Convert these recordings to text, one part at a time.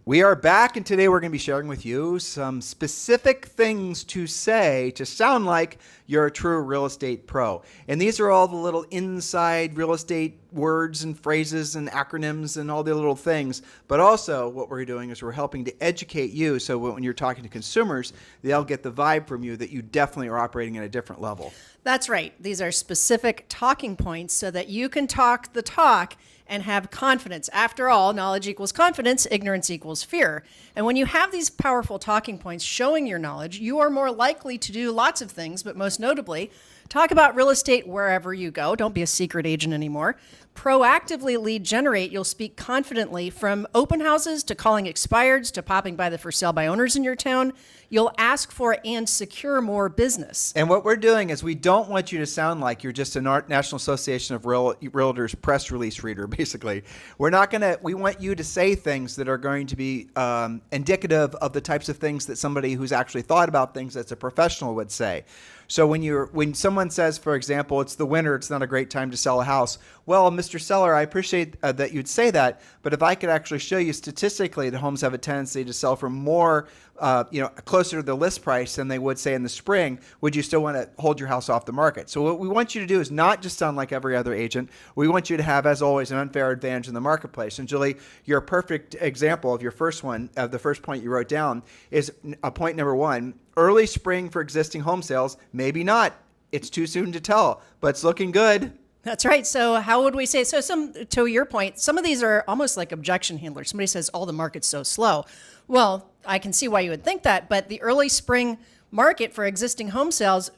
We are back, and today we're going to be sharing with you some specific things to say to sound like you're a true real estate pro. And these are all the little inside real estate words and phrases and acronyms and all the little things. But also what we're doing is we're helping to educate you so when you're talking to consumers, they'll get the vibe from you that you definitely are operating at a different level. That's right. These are specific talking points so that you can talk the talk and have confidence. After all, knowledge equals confidence, ignorance equals fear. And when you have these powerful talking points showing your knowledge, you are more likely to do lots of things, but most notably, talk about real estate wherever you go. Don't be a secret agent anymore. Proactively lead generate. You'll speak confidently from open houses to calling expireds to popping by the for sale by owners in your town. You'll ask for and secure more business. And what we're doing is we don't want you to sound like you're just a National Association of Realtors press release reader, basically. We want you to say things that are going to be indicative of the types of things that somebody who's actually thought about things as a professional would say. So when someone says, for example, it's the winter, it's not a great time to sell a house. Well, Mr. Seller, I appreciate that you'd say that, but if I could actually show you statistically that homes have a tendency to sell for more, closer to the list price than they would say in the spring, would you still want to hold your house off the market? So what we want you to do is not just sound like every other agent. We want you to have, as always, an unfair advantage in the marketplace. And Julie, you're a perfect example of your first one, of the first point you wrote down is point number one. Early spring for existing home sales, maybe not. It's too soon to tell, but it's looking good. That's right. So how would we say, to your point, some of these are almost like objection handlers. Somebody says, the market's so slow. Well, I can see why you would think that, but the early spring market for existing home sales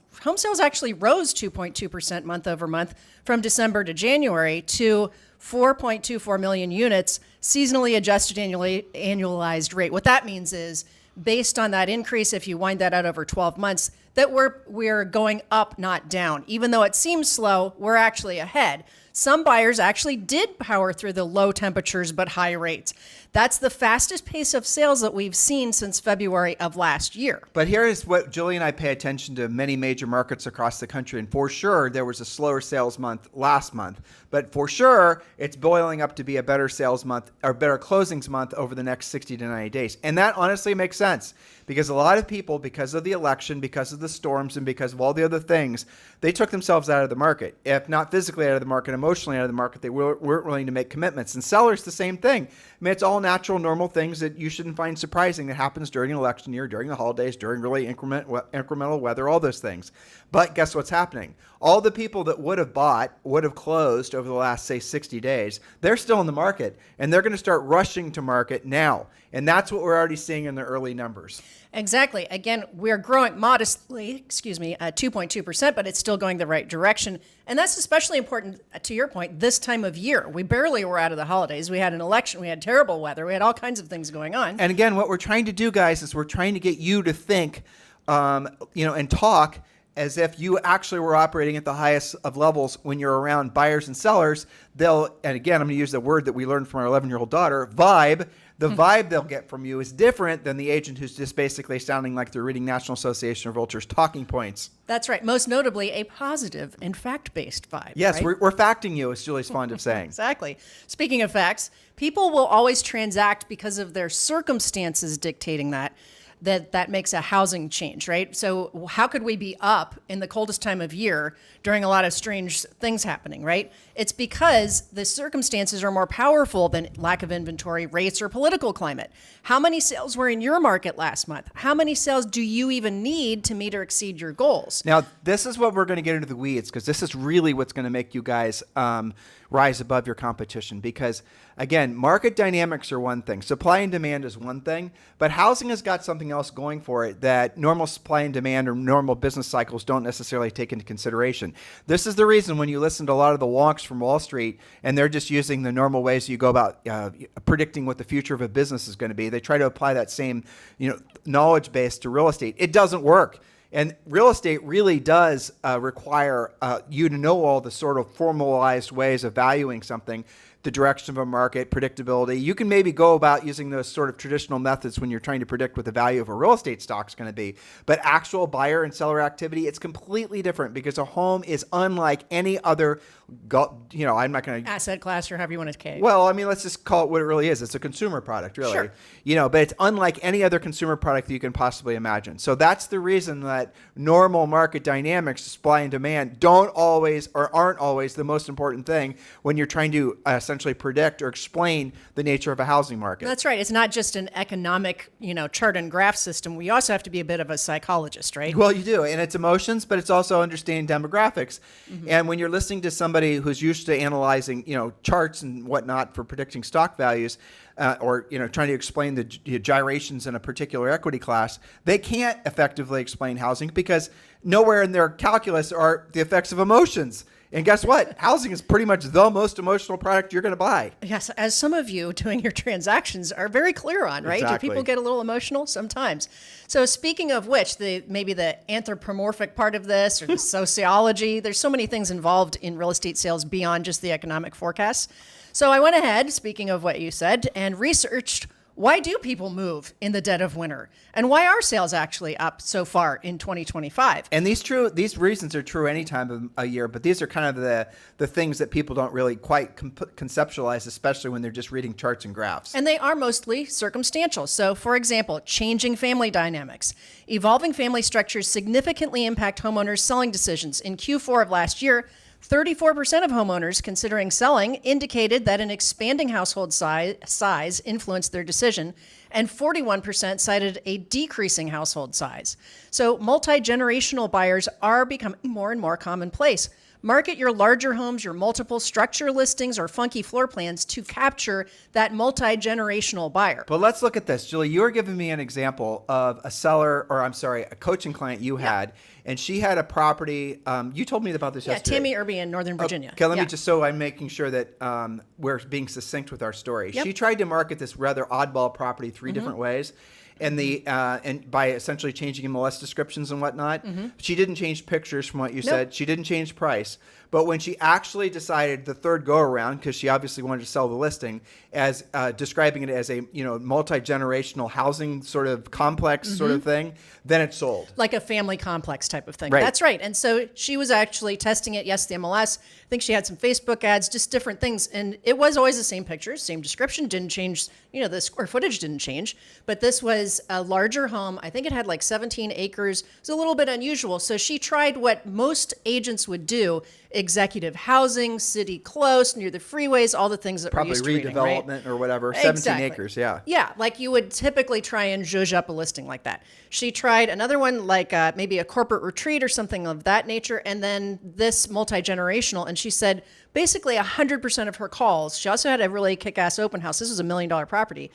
actually rose 2.2% month over month from December to January to 4.24 million units, seasonally adjusted annualized rate. What that means is, based on that increase, if you wind that out over 12 months, that we're going up, not down. Even though it seems slow, we're actually ahead. Some buyers actually did power through the low temperatures but high rates. That's the fastest pace of sales that we've seen since February of last year. But here is what Julie and I pay attention to many major markets across the country. And for sure, there was a slower sales month last month. But for sure, it's boiling up to be a better sales month or better closings month over the next 60 to 90 days. And that honestly makes sense because a lot of people, because of the election, because of the storms, and because of all the other things, they took themselves out of the market. If not physically out of the market, emotionally out of the market, they weren't willing to make commitments. And sellers, the same thing. I mean, it's all natural, normal things that you shouldn't find surprising that happens during an election year, during the holidays, during really incremental weather, all those things. But guess what's happening? All the people that would have closed over the last, say, 60 days, they're still in the market, and they're going to start rushing to market now. And that's what we're already seeing in the early numbers. Exactly. Again, we're growing modestly, 2.2%, but it's still going the right direction. And that's especially important, to your point, this time of year. We barely were out of the holidays. We had an election. We had terrible weather. We had all kinds of things going on. And again, what we're trying to do, guys, is we're trying to get you to think, and talk as if you actually were operating at the highest of levels when you're around buyers and sellers. And again, I'm going to use the word that we learned from our 11-year-old daughter, vibe. The vibe they'll get from you is different than the agent who's just basically sounding like they're reading National Association of Realtors talking points. That's right. Most notably, a positive and fact-based vibe. Yes, right? we're facting you, as Julie's fond of saying. Exactly. Speaking of facts, people will always transact because of their circumstances dictating that makes a housing change, right? So how could we be up in the coldest time of year during a lot of strange things happening, right? It's because the circumstances are more powerful than lack of inventory, rates, or political climate. How many sales were in your market last month? How many sales do you even need to meet or exceed your goals? Now, this is what we're going to get into the weeds, because this is really what's going to make you guys rise above your competition. Because again, market dynamics are one thing. Supply and demand is one thing, but housing has got something else going for it that normal supply and demand or normal business cycles don't necessarily take into consideration. This is the reason when you listen to a lot of the wonks from Wall Street and they're just using the normal ways you go about predicting what the future of a business is going to be, they try to apply that same knowledge base to real estate. It doesn't work. And real estate really does require you to know all the sort of formalized ways of valuing something the direction of a market, predictability. You can maybe go about using those sort of traditional methods when you're trying to predict what the value of a real estate stock is going to be. But actual buyer and seller activity, it's completely different because a home is unlike any other, I'm not going to... asset class or however you want to say. Well, I mean, let's just call it what it really is. It's a consumer product, really. Sure. But it's unlike any other consumer product that you can possibly imagine. So that's the reason that normal market dynamics, supply and demand, aren't always the most important thing when you're trying to essentially predict or explain the nature of a housing market. That's right. It's not just an economic, chart and graph system. We also have to be a bit of a psychologist, right? Well, you do. And it's emotions, but it's also understanding demographics. And when you're listening to somebody who's used to analyzing, charts and whatnot for predicting stock values, or trying to explain the gyrations in a particular equity class, they can't effectively explain housing because nowhere in their calculus are the effects of emotions. And guess what? Housing is pretty much the most emotional product you're going to buy. Yes, as some of you doing your transactions are very clear on, right? Exactly. Do people get a little emotional? Sometimes. So speaking of which, maybe the anthropomorphic part of this or the sociology, there's so many things involved in real estate sales beyond just the economic forecasts. So I went ahead, speaking of what you said, and researched why do people move in the dead of winter? And why are sales actually up so far in 2025? And these reasons are true any time of a year, but these are kind of the things that people don't really quite conceptualize, especially when they're just reading charts and graphs. And they are mostly circumstantial. So, for example, changing family dynamics. Evolving family structures significantly impact homeowners' selling decisions. In Q4 of last year, 34% of homeowners considering selling indicated that an expanding household size influenced their decision, and 41% cited a decreasing household size. So multi-generational buyers are becoming more and more commonplace. Market your larger homes, your multiple structure listings, or funky floor plans to capture that multi-generational buyer. But let's look at this. Julie, you were giving me an example of a coaching client you had, and she had a property. You told me about this yesterday. Tammy Irby in Northern Virginia. Okay, let me just, so I'm making sure that we're being succinct with our story. Yep. She tried to market this rather oddball property three different ways. And by essentially changing MLS descriptions and whatnot. She didn't change pictures from what you said. She didn't change price. But when she actually decided the third go around, because she obviously wanted to sell the listing, as describing it as a multi-generational housing sort of complex sort of thing, then it sold. Like a family complex type of thing. Right. That's right. And so she was actually testing it. Yes, the MLS. I think she had some Facebook ads, just different things. And it was always the same pictures, same description, didn't change. The square footage didn't change. But this was a larger home. I think it had like 17 acres. It was a little bit unusual. So she tried what most agents would do: executive housing, city close, near the freeways, all the things that Probably we're used to reading, redevelopment right? or whatever. Exactly. 17 acres, yeah. Yeah, like you would typically try and zhuzh up a listing like that. She tried another one like maybe a corporate retreat or something of that nature, and then this multi-generational, and she said basically 100% of her calls, she also had a really kick-ass open house, this was $1 million property,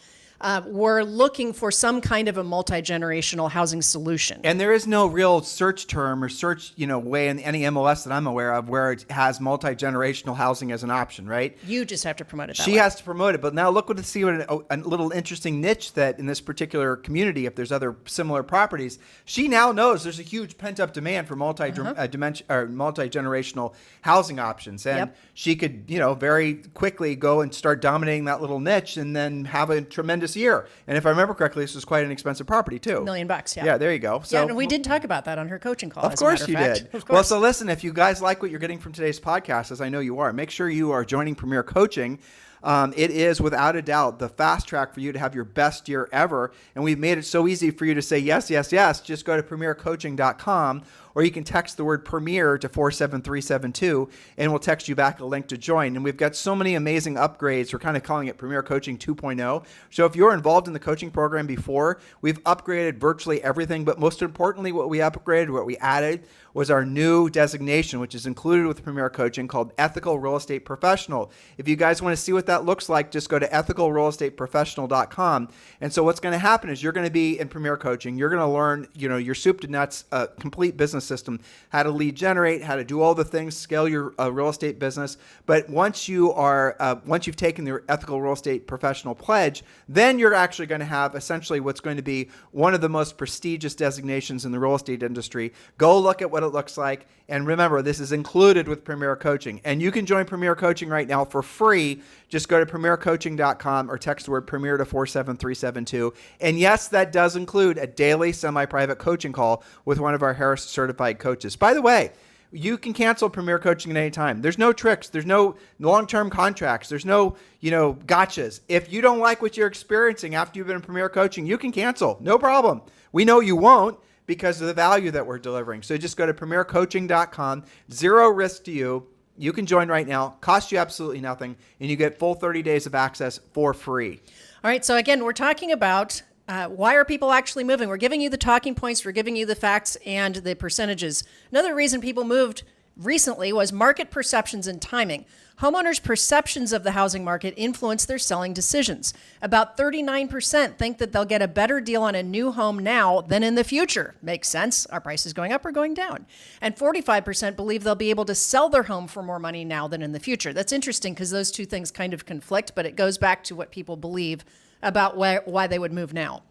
were looking for some kind of a multi-generational housing solution. And there is no real search term or search, way in any MLS that I'm aware of where it has multi-generational housing as an option, right? You just have to promote it that She way. has to promote it. But now look what a little interesting niche that in this particular community, if there's other similar properties, she now knows there's a huge pent-up demand for multi-generational housing options. And she could, very quickly go and start dominating that little niche and then have a tremendous year. And if I remember correctly, this was quite an expensive property too. $1 million, yeah. Yeah, there you go. So And we did talk about that on her coaching call. of course you did. Of course. Well, so listen, if you guys like what you're getting from today's podcast, as I know you are, make sure you are joining Premier Coaching. It is without a doubt the fast track for you to have your best year ever. And we've made it so easy for you to say yes, yes, yes. Just go to premiercoaching.com, or you can text the word Premier to 47372, and we'll text you back a link to join. And we've got so many amazing upgrades. We're kind of calling it Premier Coaching 2.0. So if you're involved in the coaching program before, we've upgraded virtually everything. But most importantly, what we upgraded, what we added, was our new designation, which is included with Premier Coaching, called Ethical Real Estate Professional. If you guys want to see what that that looks like, just go to ethicalrealestateprofessional.com. And so what's going to happen is you're going to be in Premier Coaching. You're going to learn, your soup to nuts, complete business system, how to lead generate, how to do all the things, scale your real estate business. But once you've taken the Ethical Real Estate Professional Pledge, then you're actually going to have essentially what's going to be one of the most prestigious designations in the real estate industry. Go look at what it looks like. And remember, this is included with Premier Coaching. And you can join Premier Coaching right now for free. Just go to premiercoaching.com or text the word Premier to 47372. And yes, that does include a daily semi-private coaching call with one of our Harris certified coaches. By the way, you can cancel Premier Coaching at any time. There's no tricks. There's no long-term contracts. There's no, gotchas. If you don't like what you're experiencing after you've been in Premier Coaching, you can cancel. No problem. We know you won't because of the value that we're delivering. So just go to premiercoaching.com. Zero risk to you. You can join right now. Costs you absolutely nothing. And you get full 30 days of access for free. All right. So again, we're talking about why are people actually moving? We're giving you the talking points. We're giving you the facts and the percentages. Another reason people moved recently was market perceptions and timing. Homeowners' perceptions of the housing market influence their selling decisions. About 39% think that they'll get a better deal on a new home now than in the future. Makes sense. Are prices going up or going down? And 45% believe they'll be able to sell their home for more money now than in the future. That's interesting because those two things kind of conflict, but it goes back to what people believe about why they would move now.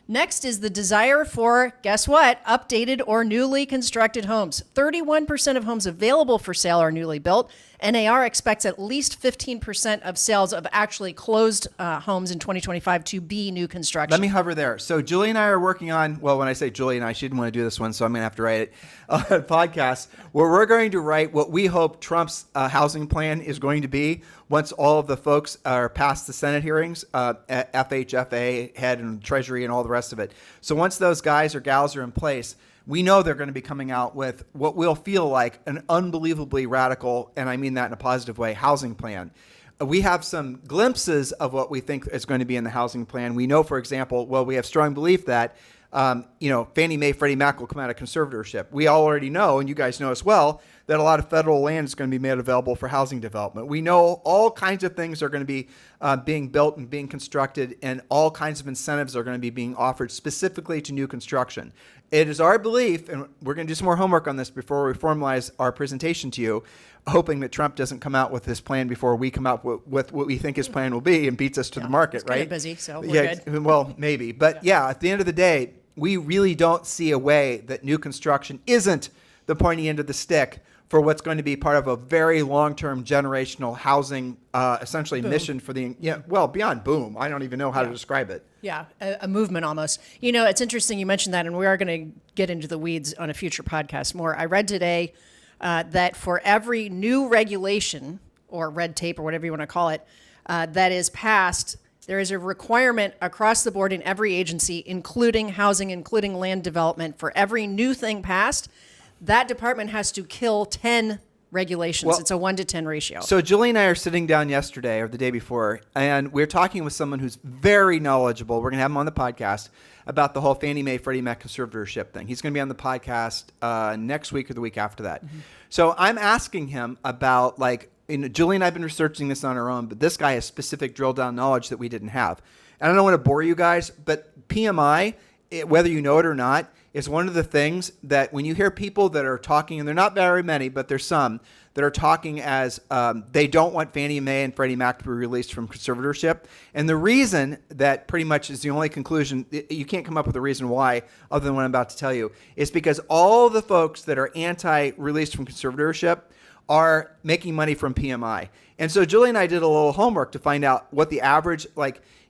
Next is the desire for, guess what, updated or newly constructed homes. 31% of homes available for sale are newly built. NAR expects at least 15% of sales of actually closed homes in 2025 to be new construction. Let me hover there. So Julie and I are working on, well, when I say Julie and I, she didn't want to do this one, so I'm going to have to write it, a podcast where we're going to write what we hope Trump's housing plan is going to be once all of the folks are past the Senate hearings, FHFA, head and Treasury and all the rest of it. So once those guys or gals are in place, we know they're going to be coming out with what will feel like an unbelievably radical, and I mean that in a positive way, housing plan. We have some glimpses of what we think is going to be in the housing plan. We know, for example, we have strong belief that Fannie Mae, Freddie Mac will come out of conservatorship. We already know, and you guys know as well, that a lot of federal land is going to be made available for housing development. We know all kinds of things are going to be being built and being constructed, and all kinds of incentives are going to be being offered specifically to new construction. It is our belief, and we're going to do some more homework on this before we formalize our presentation to you, hoping that Trump doesn't come out with his plan before we come out with what we think his plan will be and beats us to the market, right? He's kind of busy, so we're good. Well, maybe. But yeah, at the end of the day, we really don't see a way that new construction isn't the pointy end of the stick for what's going to be part of a very long-term generational housing, essentially boom. Mission for the, beyond boom. I don't even know how to describe it. Yeah, a movement almost. It's interesting you mentioned that, and we are going to get into the weeds on a future podcast more. I read today that for every new regulation or red tape or whatever you want to call it that is passed, there is a requirement across the board in every agency, including housing, including land development. For every new thing passed, that department has to kill 10 regulations. Well, it's a 1-to-10 ratio. So Julie and I are sitting down yesterday or the day before, and we're talking with someone who's very knowledgeable. We're going to have him on the podcast about the whole Fannie Mae, Freddie Mac conservatorship thing. He's going to be on the podcast next week or the week after that. Mm-hmm. So I'm asking him about, Julie and I have been researching this on our own, but this guy has specific drill down knowledge that we didn't have. And I don't want to bore you guys, but PMI, whether you know it or not, is one of the things that when you hear people that are talking, and they're not very many, but there's some that are talking as they don't want Fannie Mae and Freddie Mac to be released from conservatorship. And the reason that pretty much is the only conclusion, you can't come up with a reason why other than what I'm about to tell you, is because all the folks that are anti-release from conservatorship are making money from PMI. And so Julie and I did a little homework to find out what the average,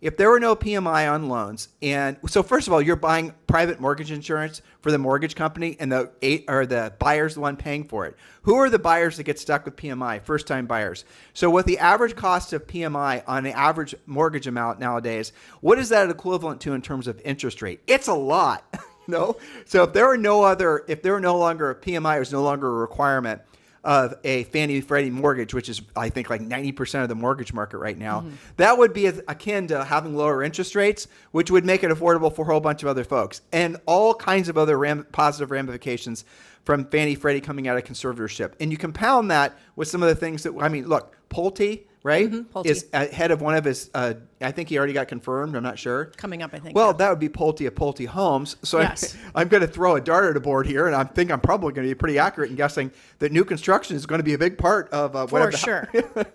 if there were no PMI on loans, and so first of all, you're buying private mortgage insurance for the mortgage company, and the buyer's the one paying for it. Who are the buyers that get stuck with PMI? First-time buyers. So what the average cost of PMI on an average mortgage amount nowadays, what is that equivalent to in terms of interest rate? It's a lot, So if there were no longer a PMI, it was no longer a requirement of a Fannie Freddie mortgage, which is, I think, 90% of the mortgage market right now, that would be akin to having lower interest rates, which would make it affordable for a whole bunch of other folks, and all kinds of other positive ramifications from Fannie Freddie coming out of conservatorship. And you compound that with some of the things that, I mean, look, Pulte, right, Pulte. is ahead of one of his, I think he already got confirmed. I'm not sure. Coming up, I think. Well, yeah. that would be Pulte of Pulte Homes. So Yes. I'm going to throw a dart at a board here, and I think I'm probably going to be pretty accurate in guessing that new construction is going to be a big part of For sure.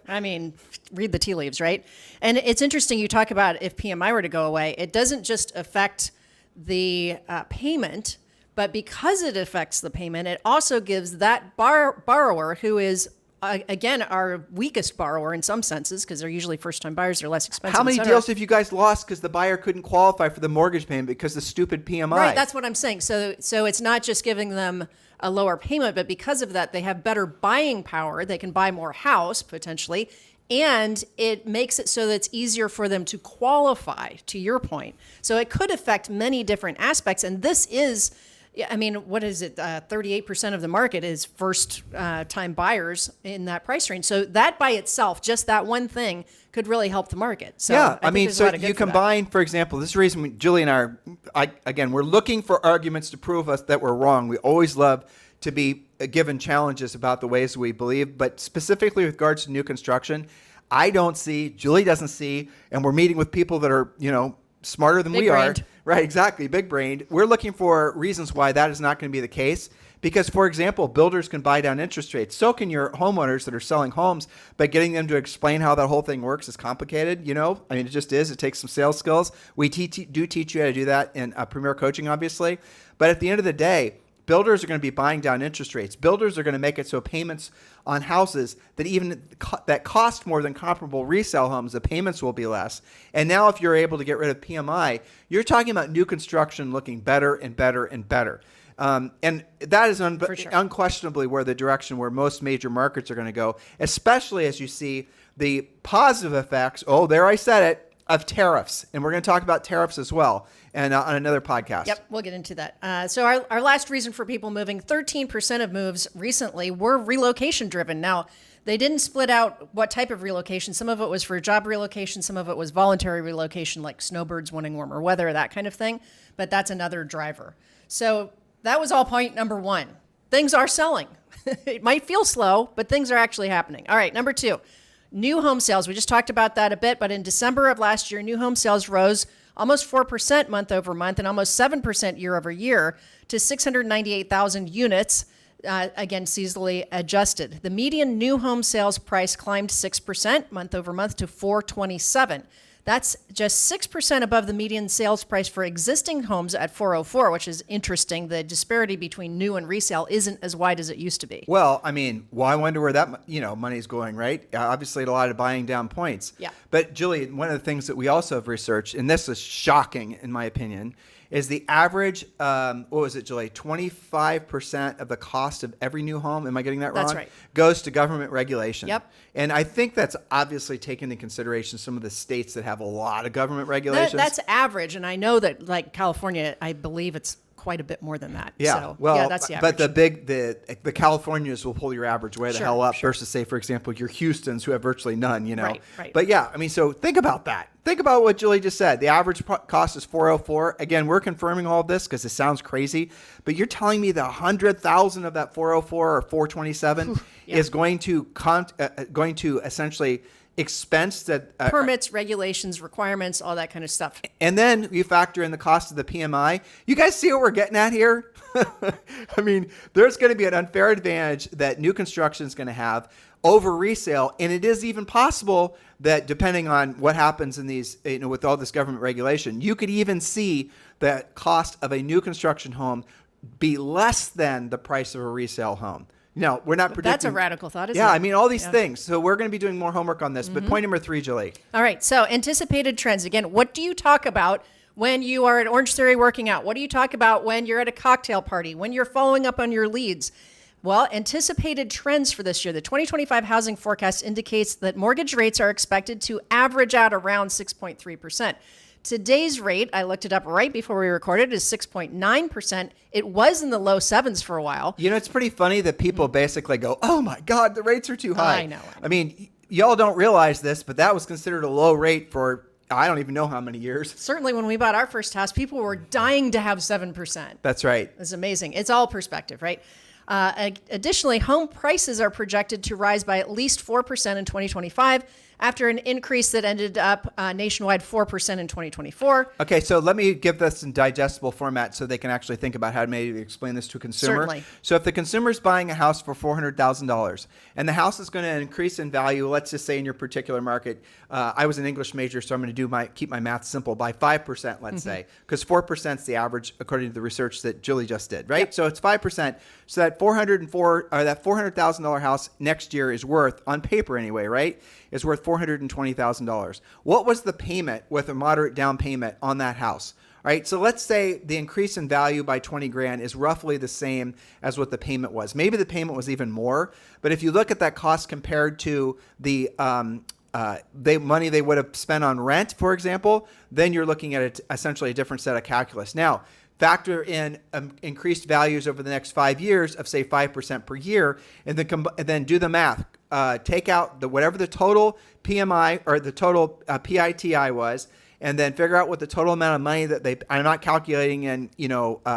I mean, read the tea leaves, right? And it's interesting you talk about if PMI were to go away, it doesn't just affect the payment, but because it affects the payment, it also gives that borrower who is again, our weakest borrower in some senses, because they're usually first-time buyers, they're less expensive. How many et cetera. deals have you guys lost because the buyer couldn't qualify for the mortgage payment because of stupid PMI? Right, that's what I'm saying. So it's not just giving them a lower payment, but because of that, they have better buying power. They can buy more house potentially, and it makes it so that it's easier for them to qualify. To your point, so it could affect many different aspects, and this is. Yeah, I mean, what is it? 38% of the market is first-time buyers in that price range. So that by itself, just that one thing, could really help the market. So yeah, I mean, so you combine, for example, this is the reason Julie and again, we're looking for arguments to prove us that we're wrong. We always love to be given challenges about the ways we believe, but specifically with regards to new construction, I don't see, Julie doesn't see, and we're meeting with people that are, smarter than we are. Right, exactly. Big brained. We're looking for reasons why that is not going to be the case. Because, for example, builders can buy down interest rates. So can your homeowners that are selling homes, but getting them to explain how that whole thing works is complicated. I mean, it just is. It takes some sales skills. We do teach you how to do that in Premier Coaching, obviously. But at the end of the day, builders are going to be buying down interest rates. Builders are going to make it so payments on houses that cost more than comparable resale homes, the payments will be less. And now if you're able to get rid of PMI, you're talking about new construction looking better and better and better. And that is unquestionably where the direction where most major markets are going to go, especially as you see the positive effects, there I said it, of tariffs. And we're going to talk about tariffs as well and on another podcast. Yep, we'll get into that. So our last reason for people moving, 13% of moves recently were relocation driven. Now, they didn't split out what type of relocation. Some of it was for job relocation. Some of it was voluntary relocation, like snowbirds wanting warmer weather, that kind of thing. But that's another driver. So that was all point number one. Things are selling. It might feel slow, but things are actually happening. All right, number two. New home sales, we just talked about that a bit, but in December of last year, new home sales rose almost 4% month over month and almost 7% year over year to 698,000 units, again, seasonally adjusted. The median new home sales price climbed 6% month over month to $427. That's just 6% above the median sales price for existing homes at $404, which is interesting. The disparity between new and resale isn't as wide as it used to be. Well, I mean, I wonder where that money's going, right? Obviously, a lot of buying down points. Yeah. But Julie, one of the things that we also have researched, and this is shocking in my opinion, is the average, what was it, Julie? 25% of the cost of every new home, am I getting that wrong? That's right. Goes to government regulation. Yep. And I think that's obviously taken into consideration some of the states that have a lot of government regulations. That's average, and I know that, like California, I believe it's quite a bit more than that. Yeah, so, well, yeah, that's the average. but the Californias will pull your average way the hell up versus, say, for example, your Houstons who have virtually none. Right. But yeah, I mean, so think about that. Think about what Julie just said. The average cost is $404. Again, we're confirming all of this because it sounds crazy, but you're telling me the 100,000 of that $404 or $427 is going to essentially expense that permits, regulations, requirements, all that kind of stuff. And then you factor in the cost of the PMI. You guys see what we're getting at here? I mean, there's going to be an unfair advantage that new construction is going to have over resale. And it is even possible that depending on what happens in these, with all this government regulation, you could even see the cost of a new construction home be less than the price of a resale home. No, we're not predicting. That's a radical thought, isn't it? Yeah, I mean, all these things. So we're going to be doing more homework on this. But point number 3, Julie. All right. So anticipated trends. Again, what do you talk about when you are at Orange Theory working out? What do you talk about when you're at a cocktail party, when you're following up on your leads? Well, anticipated trends for this year. The 2025 housing forecast indicates that mortgage rates are expected to average out around 6.3%. Today's rate, I looked it up right before we recorded, is 6.9%. It was in the low 7s for a while. It's pretty funny that people basically go, oh my God, the rates are too high. I know. I mean, y'all don't realize this, but that was considered a low rate for, I don't even know how many years. Certainly when we bought our first house, people were dying to have 7%. That's right. It's amazing. It's all perspective, right? Additionally, home prices are projected to rise by at least 4% in 2025 after an increase that ended up nationwide 4% in 2024. Okay, so let me give this in digestible format so they can actually think about how to maybe explain this to a consumer. Certainly. So if the consumer is buying a house for $400,000 and the house is going to increase in value, let's just say in your particular market, I was an English major, so I'm going to keep my math simple, by 5%, let's say, because 4% is the average according to the research that Julie just did, right? Yep. So it's 5%. So that $400,000 house next year is worth, on paper anyway, right, is worth $420,000. What was the payment with a moderate down payment on that house? Right, so let's say the increase in value by 20 grand is roughly the same as what the payment was. Maybe the payment was even more, but if you look at that cost compared to the money they would have spent on rent, for example, then you're looking at essentially a different set of calculus. Now, factor in increased values over the next 5 years of, say, 5% per year, and then do the math. Take out whatever the total PMI or the total PITI was, and then figure out what the total amount of money that I'm not calculating in,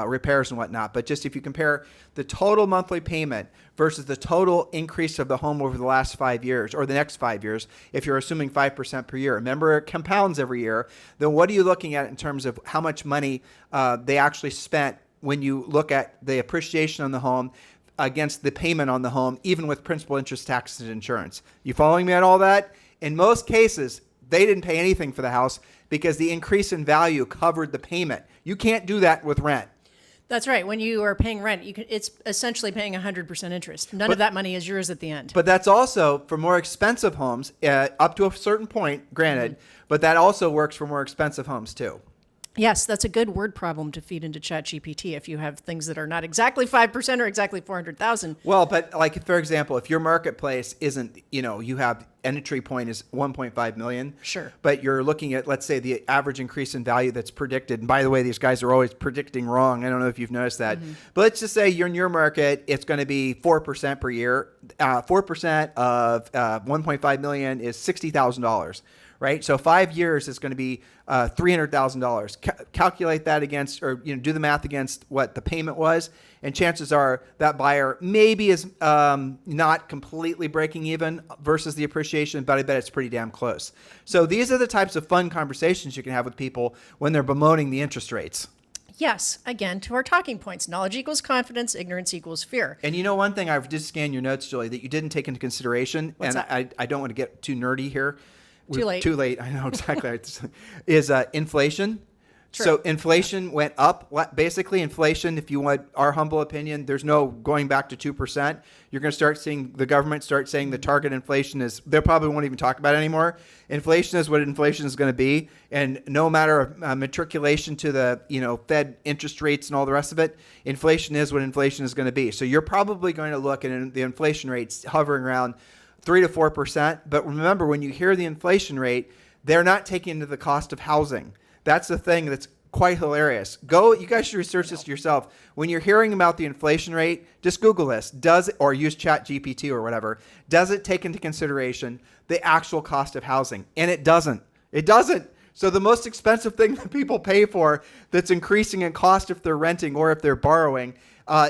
repairs and whatnot, but just if you compare the total monthly payment versus the total increase of the home over the last 5 years or the next 5 years, if you're assuming 5% per year, remember it compounds every year, then what are you looking at in terms of how much money they actually spent when you look at the appreciation on the home against the payment on the home, even with principal, interest, taxes, and insurance? You following me on all that? In most cases, they didn't pay anything for the house because the increase in value covered the payment. You can't do that with rent. That's right. When you are paying rent, it's essentially paying 100% interest. None of that money is yours at the end. But that's also for more expensive homes, up to a certain point, granted, but that also works for more expensive homes too. Yes, that's a good word problem to feed into ChatGPT if you have things that are not exactly 5% or exactly 400,000. Well, but like, for example, if your marketplace isn't, you have entry point is 1.5 million. Sure. But you're looking at, let's say, the average increase in value that's predicted. And by the way, these guys are always predicting wrong. I don't know if you've noticed that. But let's just say you're in your market, it's going to be 4% per year. 4% of 1.5 million is $60,000. Right, so 5 years is going to be $300,000. Calculate that against, or do the math against what the payment was, and chances are that buyer maybe is not completely breaking even versus the appreciation, but I bet it's pretty damn close. So these are the types of fun conversations you can have with people when they're bemoaning the interest rates. Yes, again, to our talking points. Knowledge equals confidence, ignorance equals fear. And one thing, I've just scanned your notes, Julie, that you didn't take into consideration, What's and that? I don't want to get too nerdy here. Too late. Too late. I know exactly. Is inflation. True. So inflation went up. Basically, inflation, if you want our humble opinion, there's no going back to 2%. You're going to start seeing the government start saying the target inflation is, they probably won't even talk about it anymore. Inflation is what inflation is going to be. And no matter of matriculation to the Fed interest rates and all the rest of it, inflation is what inflation is going to be. So you're probably going to look at the inflation rates hovering around 3 to 4%. But remember, when you hear the inflation rate, they're not taking into the cost of housing. That's the thing that's quite hilarious. You guys should research this yourself. When you're hearing about the inflation rate, just Google this. Or use ChatGPT or whatever. Does it take into consideration the actual cost of housing? And it doesn't. It doesn't. So the most expensive thing that people pay for that's increasing in cost if they're renting or if they're borrowing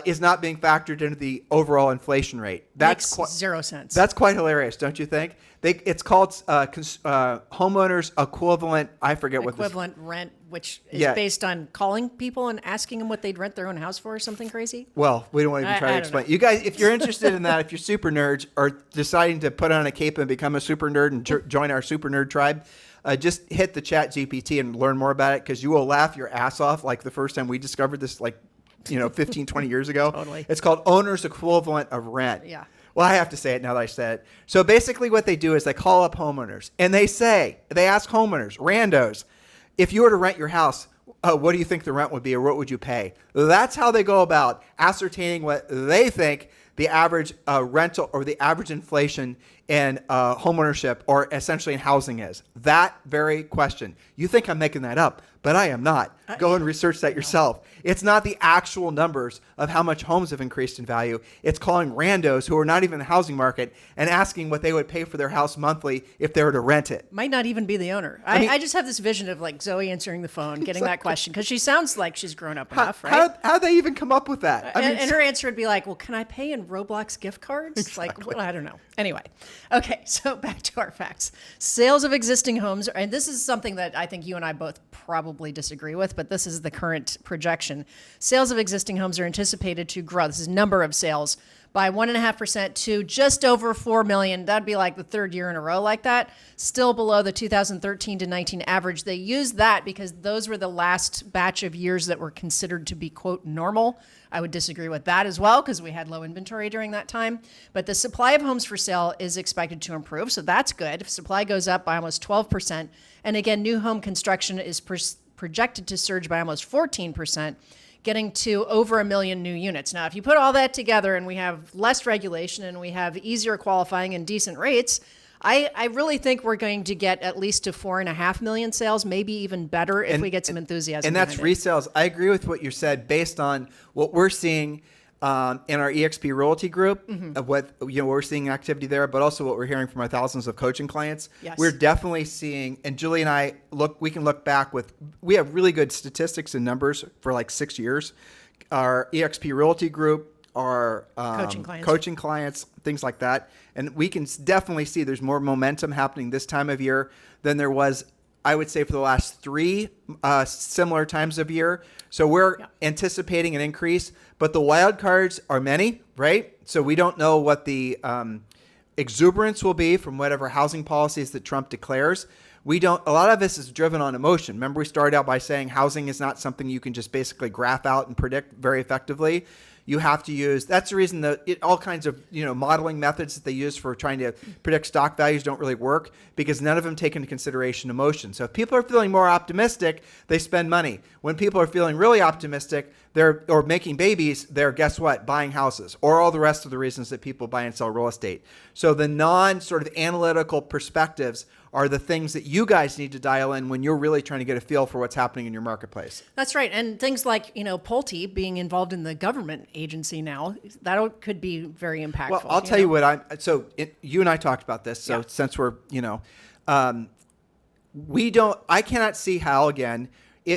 is not being factored into the overall inflation rate. Makes zero sense. That's quite hilarious, don't you think? It's called homeowners equivalent. I forget what equivalent rent, which is based on calling people and asking them what they'd rent their own house for, or something crazy. Well, we don't want to even try to explain. You guys, if you're interested in that, if you're super nerds or deciding to put on a cape and become a super nerd and join our super nerd tribe, just hit the ChatGPT and learn more about it, because you will laugh your ass off like the first time we discovered this, 15, 20 years ago. Totally. It's called owner's equivalent of rent. Yeah. Well, I have to say it now that I said it. So basically what they do is they call up homeowners and they ask homeowners, randos, if you were to rent your house, what do you think the rent would be, or what would you pay? That's how they go about ascertaining what they think the average rental or the average inflation in homeownership, or essentially in housing, is. That very question. You think I'm making that up, but I am not. Go and research that yourself. It's not the actual numbers of how much homes have increased in value. It's calling randos who are not even in the housing market and asking what they would pay for their house monthly if they were to rent it. Might not even be the owner. I just have this vision of Zoe answering the phone, getting that question because she sounds like she's grown up enough, right? How'd they even come up with that? And her answer would be like, well, can I pay in Roblox gift cards? Exactly. Like, well, I don't know. Anyway, okay, so back to our facts. Sales of existing homes, and this is something that I think you and I both probably disagree with, but this is the current projection. Sales of existing homes are anticipated to grow. This is number of sales by 1.5% to just over 4 million. That'd be like the third year in a row like that. Still below the 2013 to 19 average. They use that because those were the last batch of years that were considered to be, quote, normal. I would disagree with that as well because we had low inventory during that time. But the supply of homes for sale is expected to improve, so that's good. Supply goes up by almost 12%. And again, new home construction is projected to surge by almost 14%. Getting to over 1 million new units. Now, if you put all that together and we have less regulation and we have easier qualifying and decent rates, I really think we're going to get at least to 4.5 million sales, maybe even better if we get some enthusiasm. And that's resales. I agree with what you said based on what we're seeing in our EXP Realty Group, of what we're seeing activity there, but also what we're hearing from our thousands of coaching clients. Yes. We're definitely seeing, and Julie and I we can look back we have really good statistics and numbers for like 6 years. Our EXP Realty Group, our coaching clients, things like that. And we can definitely see there's more momentum happening this time of year than there was, I would say, for the last 3 similar times of year. So we're anticipating an increase, but the wild cards are many, right? So we don't know what the exuberance will be from whatever housing policies that Trump declares. A lot of this is driven on emotion. Remember, we started out by saying housing is not something you can just basically graph out and predict very effectively. You have to use, that's the reason that all kinds of modeling methods that they use for trying to predict stock values don't really work because none of them take into consideration emotion. So if people are feeling more optimistic, they spend money. When people are feeling really optimistic, or making babies, they're, guess what, buying houses or all the rest of the reasons that people buy and sell real estate. So the non-sort of analytical perspectives are the things that you guys need to dial in when you're really trying to get a feel for what's happening in your marketplace. That's right. And things like, Pulte being involved in the government agency now, that could be very impactful. Well, I'll tell you what you and I talked about this. So since we're, I cannot see how, again,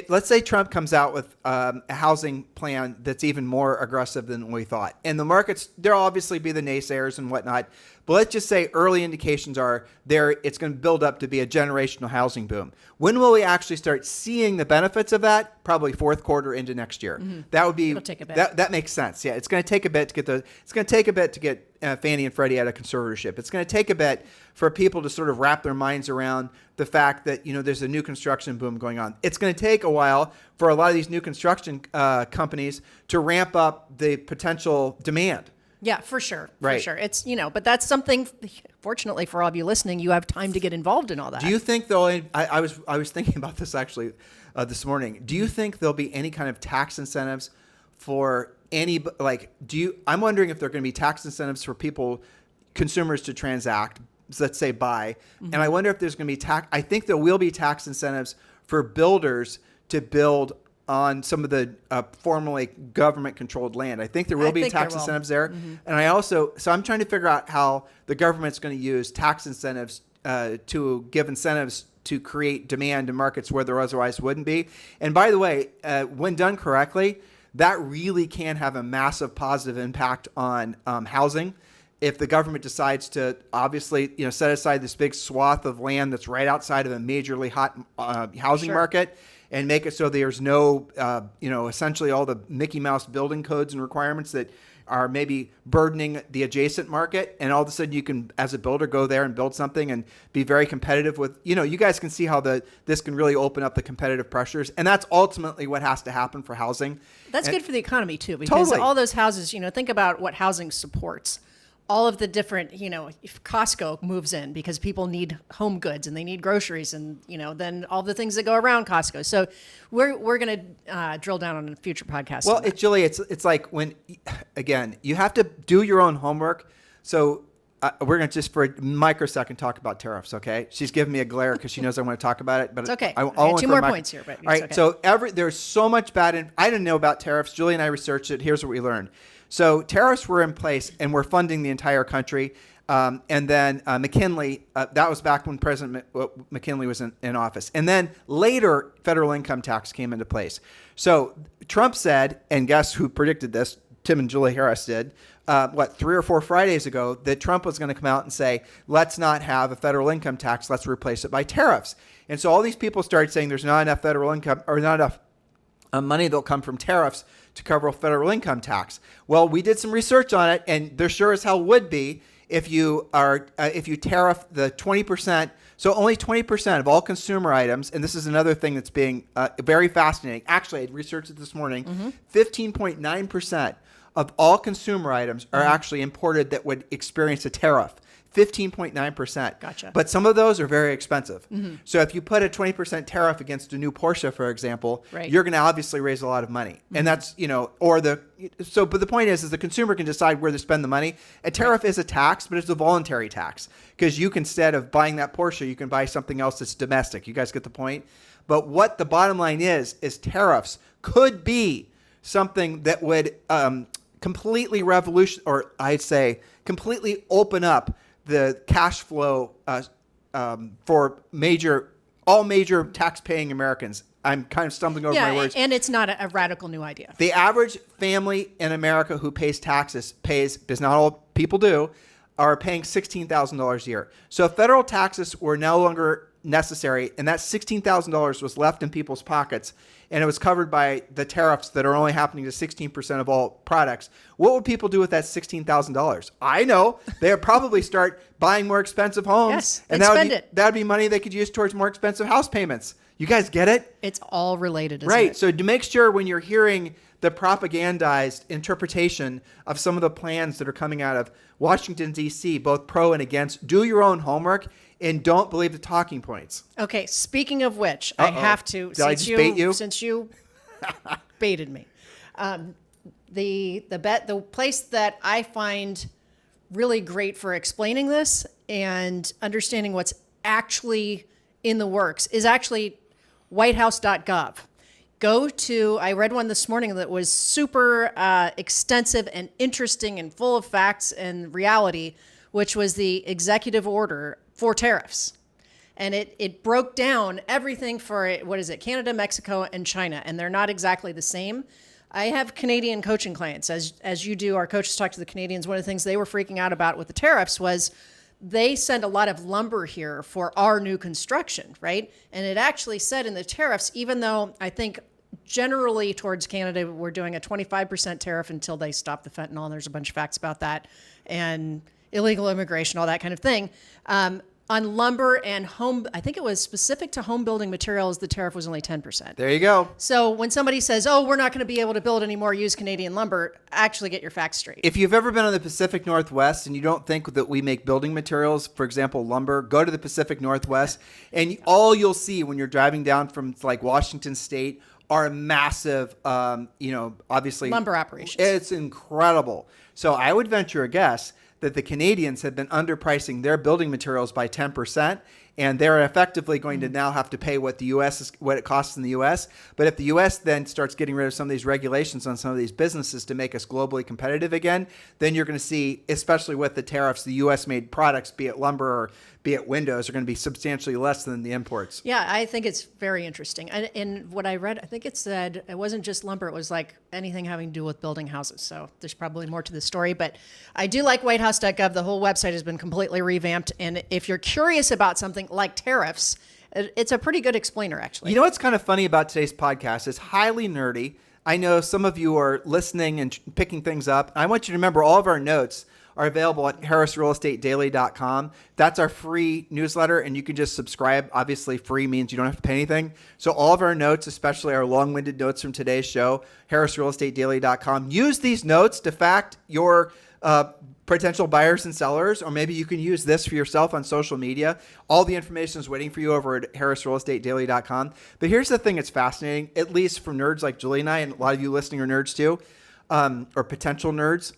let's say Trump comes out with a housing plan that's even more aggressive than we thought. And the markets, there'll obviously be the naysayers and whatnot. But let's just say early indications are it's going to build up to be a generational housing boom. When will we actually start seeing the benefits of that? Probably fourth quarter into next year. Mm-hmm. That would be, it'll take a bit. That makes sense. Yeah, it's going to take a bit to get Fannie and Freddie out of conservatorship. It's going to take a bit for people to sort of wrap their minds around the fact that, there's a new construction boom going on. It's going to take a while for a lot of these new construction companies to ramp up the potential demand. Yeah, for sure. Right. For sure. It's, but that's something, fortunately for all of you listening, you have time to get involved in all that. Do you think I was thinking about this actually this morning. Do you think there'll be any kind of tax incentives for I'm wondering if there are going to be tax incentives for consumers to transact, let's say buy. Mm-hmm. And I wonder if there's going to be I think there will be tax incentives for builders to build on some of the formerly government-controlled land. I think there will be tax incentives there. Mm-hmm. And so I'm trying to figure out how the government's going to use tax incentives to give incentives to create demand in markets where there otherwise wouldn't be. And by the way, when done correctly, that really can have a massive positive impact on housing. If the government decides to obviously, set aside this big swath of land that's right outside of a majorly hot housing market and make it so there's no, essentially all the Mickey Mouse building codes and requirements that are maybe burdening the adjacent market. And all of a sudden you can, as a builder, go there and build something and be very competitive with, you guys can see how this can really open up the competitive pressures. And that's ultimately what has to happen for housing. That's good for the economy too, because all those houses, think about what housing supports. All of the different, if Costco moves in because people need home goods and they need groceries and, then all the things that go around Costco. So we're going to drill down on a future podcast. Well, Julie, it's like when, again, you have to do your own homework. So we're going to just for a microsecond talk about tariffs, okay? She's giving me a glare because she knows I want to talk about it. But it's okay. I have 2 more points here. But all right, okay. so there's so much bad. I didn't know about tariffs. Julie and I researched it. Here's what we learned. So tariffs were in place and we're funding the entire country And then McKinley, that was back when President McKinley was in office. And then later, federal income tax came into place. So Trump said, and guess who predicted this? Tim and Julie Harris did, 3 or 4 Fridays ago, that Trump was going to come out and say, let's not have a federal income tax, let's replace it by tariffs. And so all these people started saying there's not enough federal income or not enough money that'll come from tariffs to cover a federal income tax. Well, we did some research on it, and there sure as hell would be if you tariff the 20%. So only 20% of all consumer items, and this is another thing that's being very fascinating. Actually, I researched it this morning. 15.9% of all consumer items are actually imported that would experience a tariff. 15.9%. Gotcha. But some of those are very expensive. So if you put a 20% tariff against a new Porsche, for example, Right. you're going to obviously raise a lot of money. And that's, but the point is the consumer can decide where to spend the money. A tariff is a tax, but it's a voluntary tax because you can, instead of buying that Porsche, you can buy something else that's domestic. You guys get the point? But what the bottom line is tariffs could be something that would completely completely open up the cash flow for all major tax-paying Americans. I'm kind of stumbling over my words. And it's not a radical new idea. The average family in America who pays taxes because not all people do, are paying $16,000 a year. So if federal taxes were no longer necessary, and that $16,000 was left in people's pockets, and it was covered by the tariffs that are only happening to 16% of all products, what would people do with that $16,000? I know. They would probably start buying more expensive homes. Yes, and that would be money they could use towards more expensive house payments. You guys get it? It's all related, isn't Right. it? So to make sure when you're hearing the propagandized interpretation of some of the plans that are coming out of Washington, D.C., both pro and against, do your own homework and don't believe the talking points. Okay, speaking of which, I have to, Did I just bait you? Since you baited me, the place that I find really great for explaining this and understanding what's actually in the works is actually whitehouse.gov. I read one this morning that was super extensive and interesting and full of facts and reality, which was the executive order for tariffs. And it broke down everything for, Canada, Mexico, and China. And they're not exactly the same. I have Canadian coaching clients, as you do. Our coaches talk to the Canadians. One of the things they were freaking out about with the tariffs was they send a lot of lumber here for our new construction, right? And it actually said in the tariffs, even though I think generally towards Canada, we're doing a 25% tariff until they stop the fentanyl, and there's a bunch of facts about that, and illegal immigration, all that kind of thing. On lumber and home, I think it was specific to home building materials, the tariff was only 10%. There you go. So when somebody says, oh, we're not going to be able to build any more used Canadian lumber, actually get your facts straight. If you've ever been on the Pacific Northwest and you don't think that we make building materials, for example, lumber, go to the Pacific Northwest, and all you'll see when you're driving down from like Washington State are massive, obviously lumber operations. It's incredible. So I would venture a guess that the Canadians have been underpricing their building materials by 10%, and they're effectively going to now have to pay what it costs in the U.S. But if the U.S. then starts getting rid of some of these regulations on some of these businesses to make us globally competitive again, then you're going to see, especially with the tariffs, the U.S.-made products, be it lumber or be it windows, are going to be substantially less than the imports. Yeah, I think it's very interesting. And what I read, I think it said it wasn't just lumber. It was like anything having to do with building houses. So there's probably more to the story. But I do like whitehouse.gov. The whole website has been completely revamped. And if you're curious about something like tariffs, it's a pretty good explainer, actually. You know what's kind of funny about today's podcast? It's highly nerdy. I know some of you are listening and picking things up. I want you to remember all of our notes are available at harrisrealestatedaily.com. That's our free newsletter, and you can just subscribe. Obviously, free means you don't have to pay anything. So all of our notes, especially our long-winded notes from today's show, harrisrealestatedaily.com. Use these notes to fact your potential buyers and sellers, or maybe you can use this for yourself on social media. All the information is waiting for you over at harrisrealestatedaily.com. But here's the thing that's fascinating, at least for nerds like Julie and I, and a lot of you listening are nerds too, or potential nerds,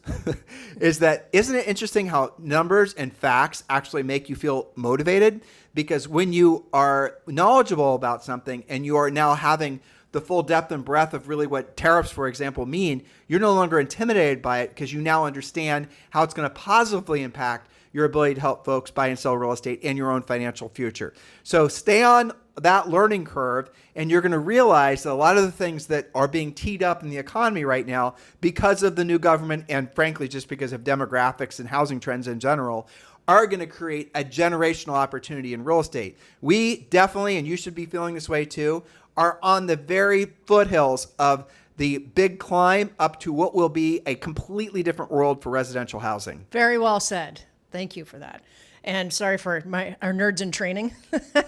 isn't it interesting how numbers and facts actually make you feel motivated? Because when you are knowledgeable about something and you are now having the full depth and breadth of really what tariffs, for example, mean, you're no longer intimidated by it because you now understand how it's going to positively impact your ability to help folks buy and sell real estate and your own financial future. So stay on that learning curve, and you're going to realize that a lot of the things that are being teed up in the economy right now because of the new government and frankly just because of demographics and housing trends in general are going to create a generational opportunity in real estate. We definitely, and you should be feeling this way too, are on the very foothills of the big climb up to what will be a completely different world for residential housing. Very well said. Thank you for that. And sorry for our nerds in training.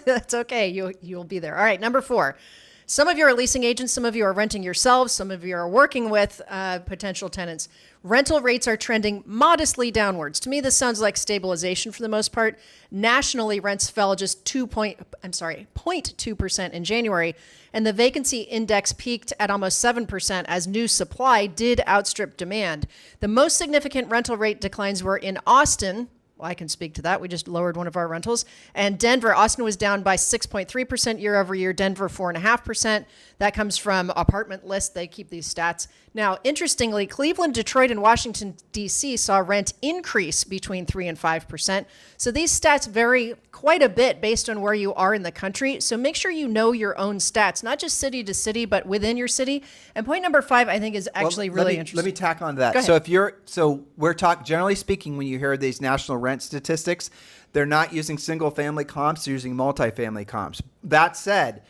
That's okay. You'll be there. All right, number 4. Some of you are leasing agents, some of you are renting yourselves, some of you are working with potential tenants. Rental rates are trending modestly downwards. To me, this sounds like stabilization for the most part. Nationally, rents fell just 0.2% in January, and the vacancy index peaked at almost 7% as new supply did outstrip demand. The most significant rental rate declines were in Austin. Well, I can speak to that. We just lowered one of our rentals. And Denver, Austin was down by 6.3% year over year. Denver, 4.5%. That comes from Apartment List. They keep these stats. Now, interestingly, Cleveland, Detroit, and Washington, D.C. saw rent increase between 3 and 5%. So these stats vary quite a bit based on where you are in the country. So make sure you know your own stats, not just city to city, but within your city. And point number 5, I think, is actually really interesting. Let me tack on to that. Go ahead. So we're talking, generally speaking, when you hear these national rent statistics, they're not using single family comps, they're using multifamily comps. That said,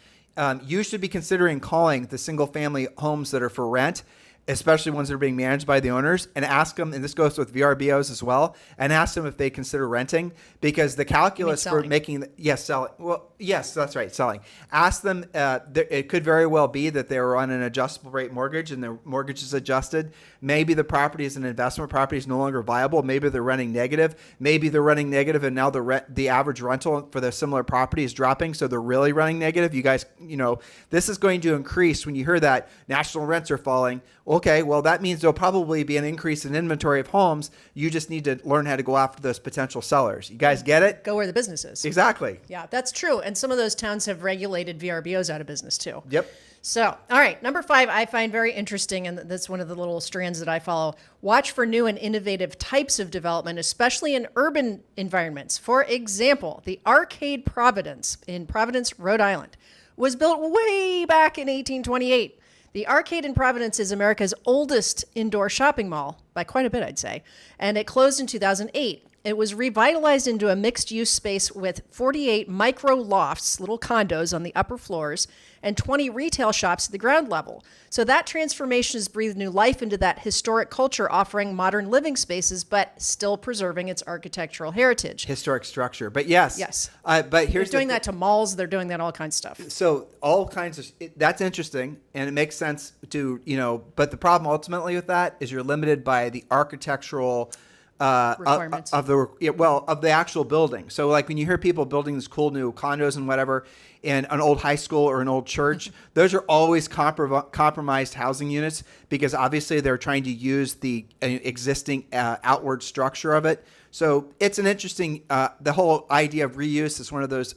you should be considering calling the single family homes that are for rent, especially ones that are being managed by the owners, and ask them, and this goes with VRBOs as well, and ask them if they consider renting, because the calculus for making, selling. Well, yes, that's right, selling. Ask them, it could very well be that they were on an adjustable rate mortgage and their mortgage is adjusted. Maybe the property is an investment property, is no longer viable. Maybe they're running negative. Maybe they're running negative and now the average rental for the similar property is dropping, so they're really running negative. You guys, this is going to increase when you hear that national rents are falling. Okay, well, that means there'll probably be an increase in inventory of homes. You just need to learn how to go after those potential sellers. You guys get it? Go where the business is. Exactly. Yeah, that's true. And some of those towns have regulated VRBOs out of business too. Yep. So, all right, number 5, I find very interesting, and that's one of the little strands that I follow. Watch for new and innovative types of development, especially in urban environments. For example, the Arcade Providence in Providence, Rhode Island, was built way back in 1828. The Arcade in Providence is America's oldest indoor shopping mall, by quite a bit, I'd say, and it closed in 2008. It was revitalized into a mixed-use space with 48 micro lofts, little condos on the upper floors, and 20 retail shops at the ground level. So that transformation has breathed new life into that historic culture, offering modern living spaces, but still preserving its architectural heritage. Historic structure. But yes. But here's they're doing that to malls. They're doing that all kinds of stuff. So all kinds of, that's interesting, and it makes sense to, but the problem ultimately with that is you're limited by the architectural requirements of the actual building. So like when you hear people building these cool new condos and whatever in an old high school or an old church, those are always compromised housing units because obviously they're trying to use the existing outward structure of it. So it's an interesting, the whole idea of reuse is one of those,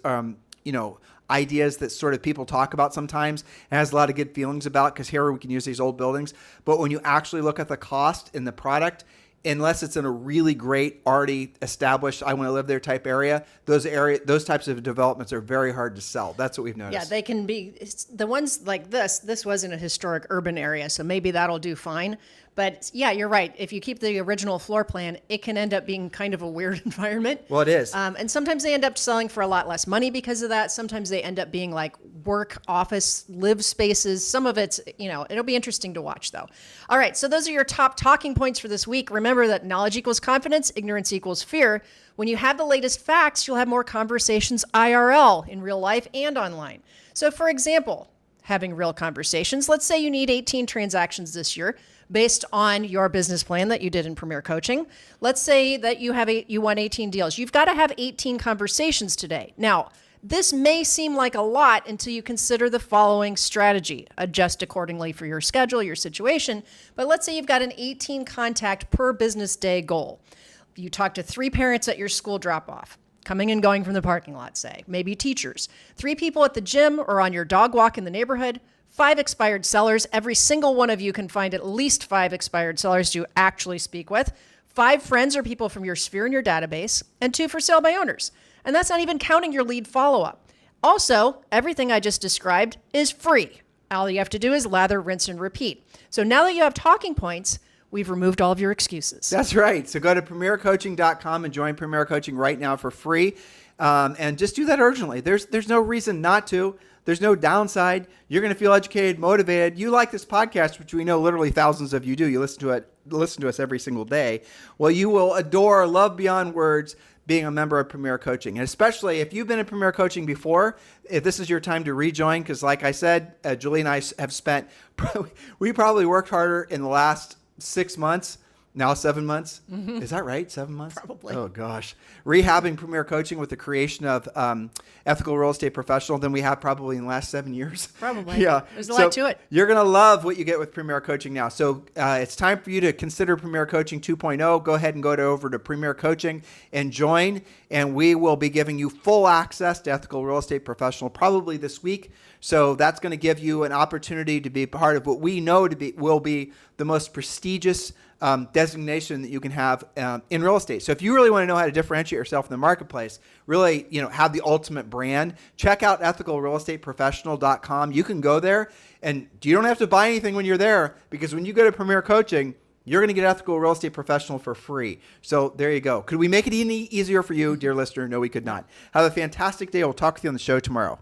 ideas that sort of people talk about sometimes and has a lot of good feelings about because here we can use these old buildings. But when you actually look at the cost in the product, unless it's in a really great, already established, I want to live there type area, those types of developments are very hard to sell. That's what we've noticed. Yeah, they can be, the ones like this was in a historic urban area, so maybe that'll do fine. But yeah, you're right. If you keep the original floor plan, it can end up being kind of a weird environment. Well, it is. And sometimes they end up selling for a lot less money because of that. Sometimes they end up being like work, office, live spaces. Some of it's, it'll be interesting to watch though. All right, so those are your top talking points for this week. Remember that knowledge equals confidence, ignorance equals fear. When you have the latest facts, you'll have more conversations IRL, in real life and online. So for example, having real conversations, let's say you need 18 transactions this year based on your business plan that you did in Premier Coaching. Let's say that you won 18 deals. You've got to have 18 conversations today. Now, this may seem like a lot until you consider the following strategy. Adjust accordingly for your schedule, your situation. But let's say you've got an 18 contact per business day goal. You talk to 3 parents at your school drop-off, coming and going from the parking lot, say, maybe teachers, 3 people at the gym or on your dog walk in the neighborhood, 5 expired sellers. Every single one of you can find at least 5 expired sellers to actually speak with. 5 friends or people from your sphere in your database, and 2 for sale by owners. And that's not even counting your lead follow-up. Also, everything I just described is free. All you have to do is lather, rinse, and repeat. So now that you have talking points, we've removed all of your excuses. That's right. So go to premiercoaching.com and join Premier Coaching right now for free. And just do that urgently. There's no reason not to. There's no downside. You're going to feel educated, motivated. You like this podcast, which we know literally thousands of you do. You listen to us every single day. Well, you will adore, love beyond words, being a member of Premier Coaching. And especially if you've been in Premier Coaching before, if this is your time to rejoin, because like I said, Julie and I have spent, we probably worked harder in the last 6 months, now 7 months. Mm-hmm. Is that right? 7 months? Probably. Oh, gosh. Rehabbing Premier Coaching with the creation of Ethical Real Estate Professional than we have probably in the last 7 years. Probably. Yeah. There's a lot to it. You're going to love what you get with Premier Coaching now. So it's time for you to consider Premier Coaching 2.0. Go ahead and go over to Premier Coaching and join. And we will be giving you full access to Ethical Real Estate Professional probably this week. So that's going to give you an opportunity to be part of what we know will be the most prestigious designation that you can have in real estate. So if you really want to know how to differentiate yourself in the marketplace, really, have the ultimate brand, check out ethicalrealestateprofessional.com. You can go there and you don't have to buy anything when you're there, because when you go to Premier Coaching, you're going to get Ethical Real Estate Professional for free. So there you go. Could we make it any easier for you, dear listener? No, we could not. Have a fantastic day. We'll talk with you on the show tomorrow.